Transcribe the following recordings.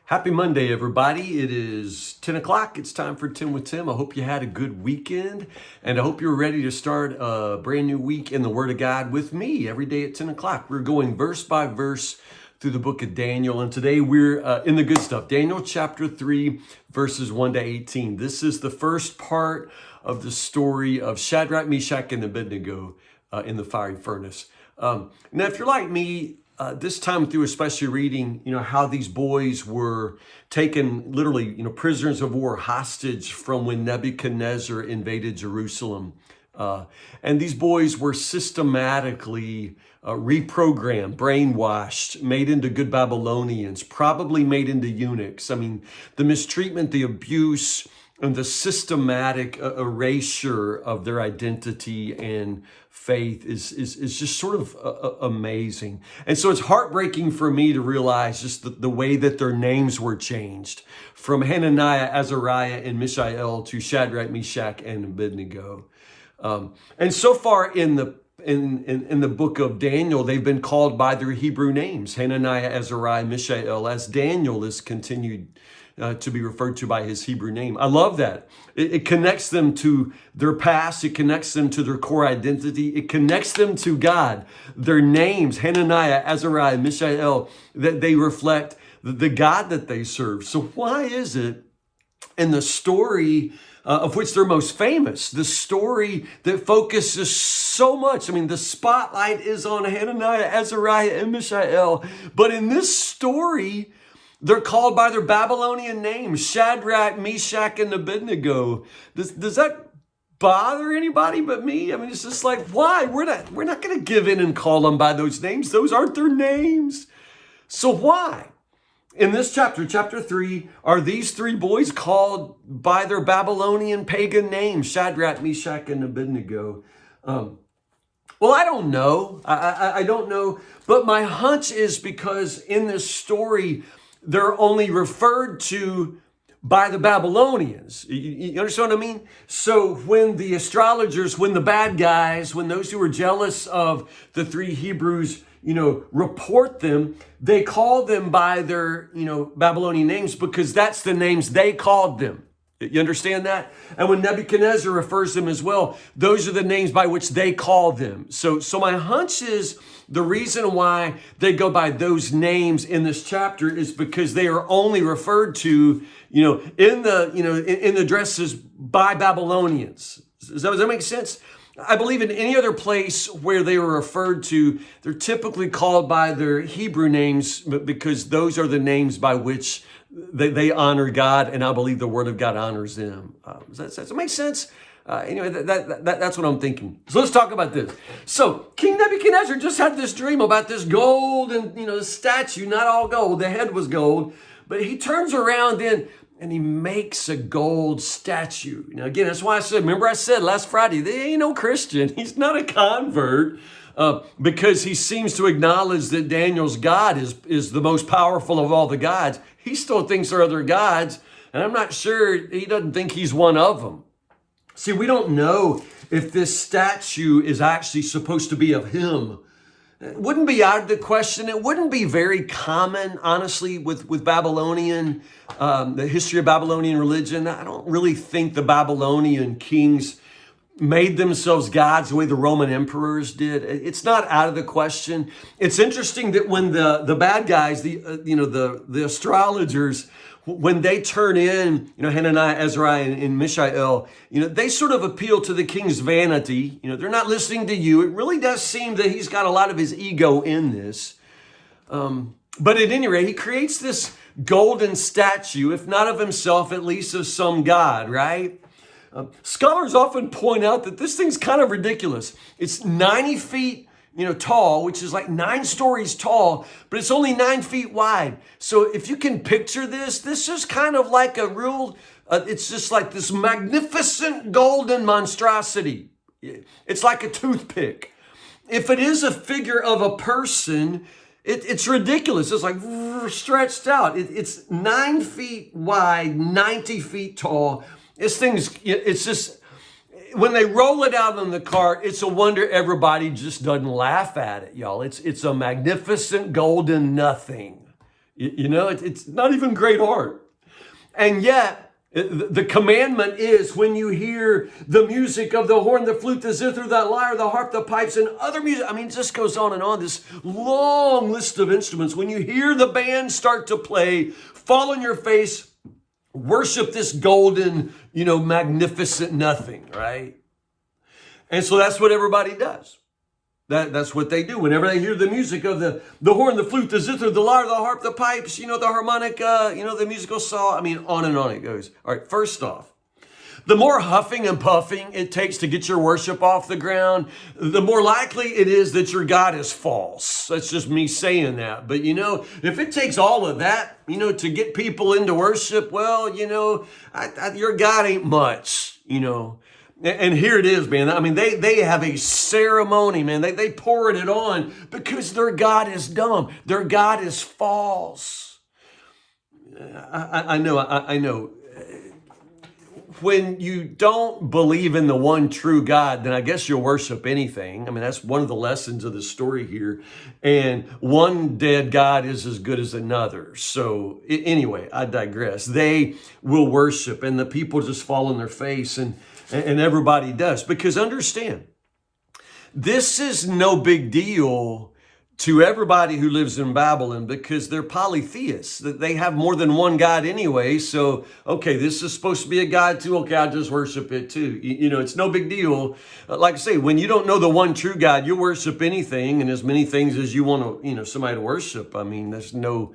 Happy Monday, everybody. It is 10 o'clock. It's time for 10 with Tim. I hope you had a good weekend, and I hope you're ready to start a brand new week in the Word of God with me every day at 10 o'clock. We're going verse by verse through the book of Daniel, and today we're in the good stuff. Daniel chapter 3, verses 1 to 18. This is the first part of the story of Shadrach, Meshach, and Abednego in the fiery furnace. Now, if you're like me, this time through, especially reading, how these boys were taken literally, prisoners of war, hostage from when Nebuchadnezzar invaded Jerusalem. And these boys were systematically reprogrammed, brainwashed, made into good Babylonians, probably made into eunuchs. I mean, the mistreatment, the abuse, and the systematic erasure of their identity and faith is just sort of amazing. And so it's heartbreaking for me to realize just the way that their names were changed from Hananiah, Azariah, and Mishael to Shadrach, Meshach, and Abednego. And so far in the book of Daniel, they've been called by their Hebrew names, Hananiah, Azariah, Mishael, as Daniel is continued to be referred to by his Hebrew name. I love that. It connects them to their past. It connects them to their core identity. It connects them to God. Their names, Hananiah, Azariah, Mishael, that they reflect the God that they serve. So why is it in the story of which they're most famous, the story that focuses so much, the spotlight is on Hananiah, Azariah, and Mishael, but in this story, they're called by their Babylonian names, Shadrach, Meshach, and Abednego. Does that bother anybody but me? It's just like, why? We're not going to give in and call them by those names. Those aren't their names. So why? In this chapter 3, are these three boys called by their Babylonian pagan names, Shadrach, Meshach, and Abednego? Well, I don't know. I don't know. But my hunch is because in this story, they're only referred to by the Babylonians. You understand what I mean? So when the astrologers, when the bad guys, when those who were jealous of the three Hebrews, report them, they call them by their, Babylonian names because that's the names they called them. You understand that? And when Nebuchadnezzar refers them as well, those are the names by which they call them. So my hunch is the reason why they go by those names in this chapter is because they are only referred to, in the dresses by Babylonians. Does that make sense? I believe in any other place where they were referred to, they're typically called by their Hebrew names because those are the names by which they honor God, and I believe the Word of God honors them. Does that make sense? Anyway, that's what I'm thinking. So let's talk about this. So King Nebuchadnezzar just had this dream about this gold and, the statue, not all gold. The head was gold, but he turns around then and he makes a gold statue. Again, that's why I said last Friday, they ain't no Christian. He's not a convert. Because he seems to acknowledge that Daniel's God is the most powerful of all the gods. He still thinks there are other gods, and I'm not sure he doesn't think he's one of them. See, we don't know if this statue is actually supposed to be of him. It wouldn't be out of the question. It wouldn't be very common, honestly, with Babylonian, the history of Babylonian religion. I don't really think the Babylonian kings made themselves gods the way the Roman emperors did. It's not out of the question. It's interesting that when the bad guys, the astrologers, when they turn in, Hananiah, Azariah, and Mishael, they sort of appeal to the king's vanity. They're not listening to you. It really does seem that he's got a lot of his ego in this. But at any rate, he creates this golden statue, if not of himself, at least of some god, right? Scholars often point out that this thing's kind of ridiculous. It's 90 feet, tall, which is like 9 stories tall, but it's only 9 feet wide. So if you can picture this is kind of like a real, it's just like this magnificent golden monstrosity. It's like a toothpick. If it is a figure of a person, it's ridiculous. It's like stretched out. It's 9 feet wide, 90 feet tall. It's just, when they roll it out on the cart, it's a wonder everybody just doesn't laugh at it, y'all. It's a magnificent golden nothing. You know, it's not even great art. And yet, the commandment is when you hear the music of the horn, the flute, the zither, the lyre, the harp, the pipes, and other music. I mean, it just goes on and on, this long list of instruments. When you hear the band start to play, fall on your face, worship this golden, magnificent nothing, right? And so that's what everybody does. That's what they do. Whenever they hear the music of the horn, the flute, the zither, the lyre, the harp, the pipes, the harmonica, the musical saw. I mean, on and on it goes. All right, first off, the more huffing and puffing it takes to get your worship off the ground, the more likely it is that your God is false. That's just me saying that. But, if it takes all of that, to get people into worship, well, your God ain't much, And here it is, man. I mean, they have a ceremony, man. They pour it on because their God is dumb. Their God is false. I know. When you don't believe in the one true God, then I guess you'll worship anything. I mean, that's one of the lessons of the story here. And one dead God is as good as another. So anyway, I digress. They will worship and the people just fall on their face and everybody does. Because understand, this is no big deal to everybody who lives in Babylon because they're polytheists. They have more than one God anyway. So, okay, this is supposed to be a God too. Okay, I'll just worship it too. It's no big deal. Like I say, when you don't know the one true God, you worship anything and as many things as you want to, somebody to worship. I mean, there's no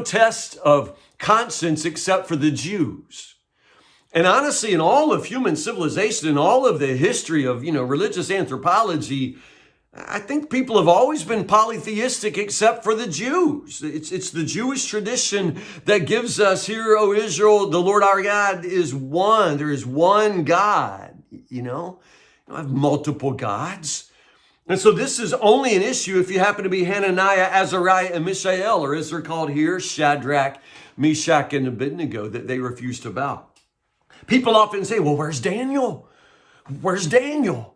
test of conscience except for the Jews. And honestly, in all of human civilization, in all of the history of, religious anthropology, I think people have always been polytheistic except for the Jews. It's the Jewish tradition that gives us, hear, O Israel, the Lord our God is one. There is one God, You don't have multiple gods. And so this is only an issue if you happen to be Hananiah, Azariah, and Mishael, or as they're called here, Shadrach, Meshach, and Abednego, that they refuse to bow. People often say, well, where's Daniel? Where's Daniel?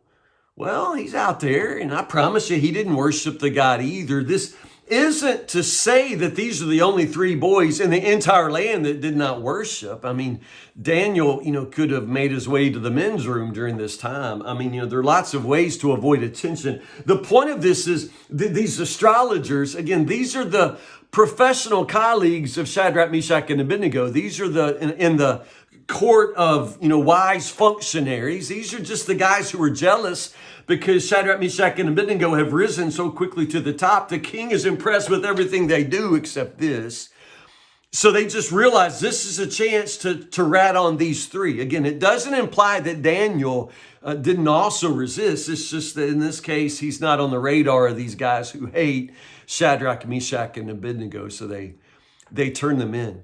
Well, he's out there, and I promise you he didn't worship the God either. This isn't to say that these are the only three boys in the entire land that did not worship. I mean, Daniel, could have made his way to the men's room during this time. I mean, there are lots of ways to avoid attention. The point of this is these astrologers, again, these are the professional colleagues of Shadrach, Meshach, and Abednego. These are in the court of, wise functionaries. These are just the guys who are jealous because Shadrach, Meshach, and Abednego have risen so quickly to the top. The king is impressed with everything they do except this. So they just realize this is a chance to rat on these three. Again, it doesn't imply that Daniel didn't also resist. It's just that in this case, he's not on the radar of these guys who hate Shadrach, Meshach, and Abednego. So they turn them in.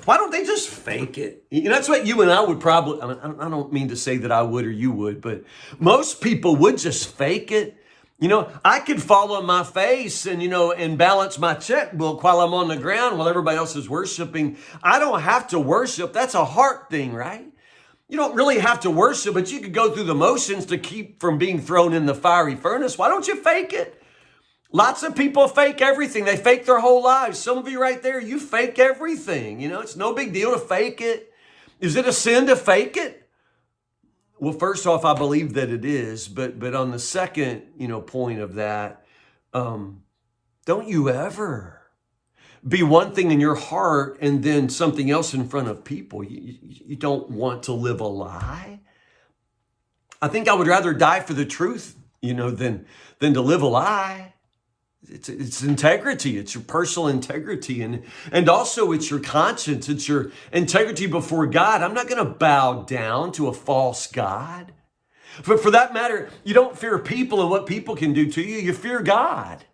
Why don't they just fake it? That's what you and I would probably, I don't mean to say that I would or you would, but most people would just fake it. I could fall on my face and balance my checkbook while I'm on the ground while everybody else is worshiping. I don't have to worship. That's a heart thing, right? You don't really have to worship, but you could go through the motions to keep from being thrown in the fiery furnace. Why don't you fake it? Lots of people fake everything. They fake their whole lives. Some of you right there, you fake everything. It's no big deal to fake it. Is it a sin to fake it? Well, first off, I believe that it is. But on the second, point of that, don't you ever be one thing in your heart and then something else in front of people. You don't want to live a lie. I think I would rather die for the truth, than to live a lie. It's integrity. It's your personal integrity. And also it's your conscience. It's your integrity before God. I'm not going to bow down to a false God. For that matter, you don't fear people and what people can do to you. You fear God.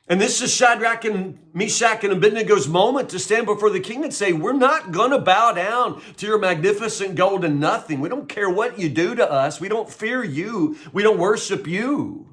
And this is Shadrach and Meshach and Abednego's moment to stand before the king and say, we're not going to bow down to your magnificent golden nothing. We don't care what you do to us. We don't fear you. We don't worship you.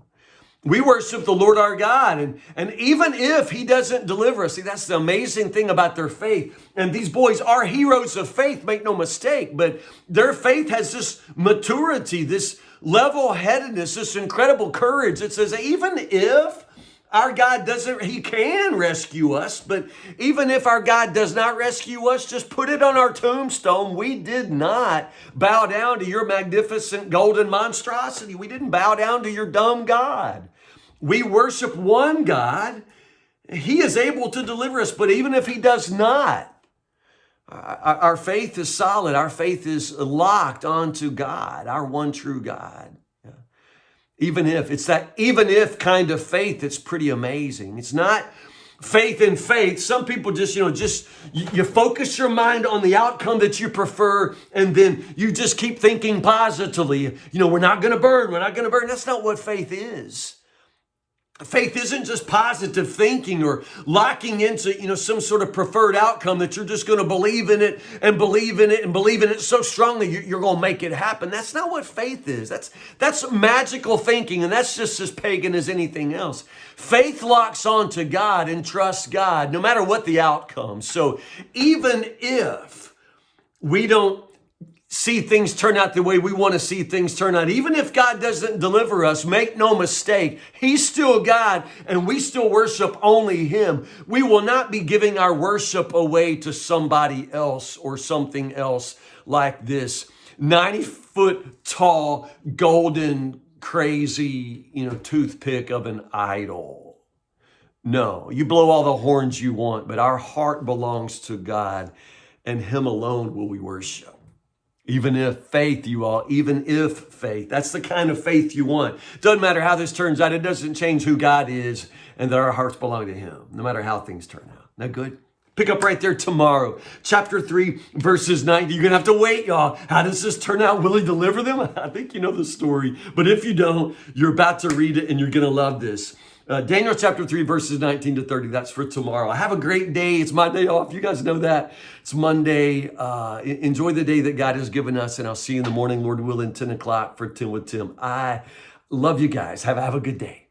We worship the Lord our God. And even if he doesn't deliver us, see, that's the amazing thing about their faith. And these boys are heroes of faith, make no mistake. But their faith has this maturity, this level-headedness, this incredible courage. It says, even if Our God doesn't, he can rescue us, but even if our God does not rescue us, just put it on our tombstone. We did not bow down to your magnificent golden monstrosity. We didn't bow down to your dumb God. We worship one God. He is able to deliver us, but even if he does not, our faith is solid. Our faith is locked onto God, our one true God. Even if, it's that even if kind of faith that's pretty amazing. It's not faith in faith. Some people just you focus your mind on the outcome that you prefer, and then you just keep thinking positively. We're not going to burn. We're not going to burn. That's not what faith is. Faith isn't just positive thinking or locking into, some sort of preferred outcome that you're just going to believe in it and believe in it and believe in it so strongly you're going to make it happen. That's not what faith is. That's magical thinking, and that's just as pagan as anything else. Faith locks onto God and trusts God no matter what the outcome. So even if we don't see things turn out the way we want to see things turn out, even if God doesn't deliver us, make no mistake, he's still God and we still worship only him. We will not be giving our worship away to somebody else or something else like this 90-foot tall, golden, crazy, toothpick of an idol. No, you blow all the horns you want, but our heart belongs to God, and him alone will we worship. Even if faith, that's the kind of faith you want. Doesn't matter how this turns out. It doesn't change who God is and that our hearts belong to him, no matter how things turn out. Isn't that good? Pick up right there tomorrow. Chapter 3, verses 90. You're going to have to wait, y'all. How does this turn out? Will he deliver them? I think you know the story. But if you don't, you're about to read it and you're going to love this. Daniel chapter 3, verses 19 to 30. That's for tomorrow. Have a great day. It's my day off. You guys know that. It's Monday. Enjoy the day that God has given us, and I'll see you in the morning, Lord willing, 10 o'clock for 10 with Tim. I love you guys. Have a good day.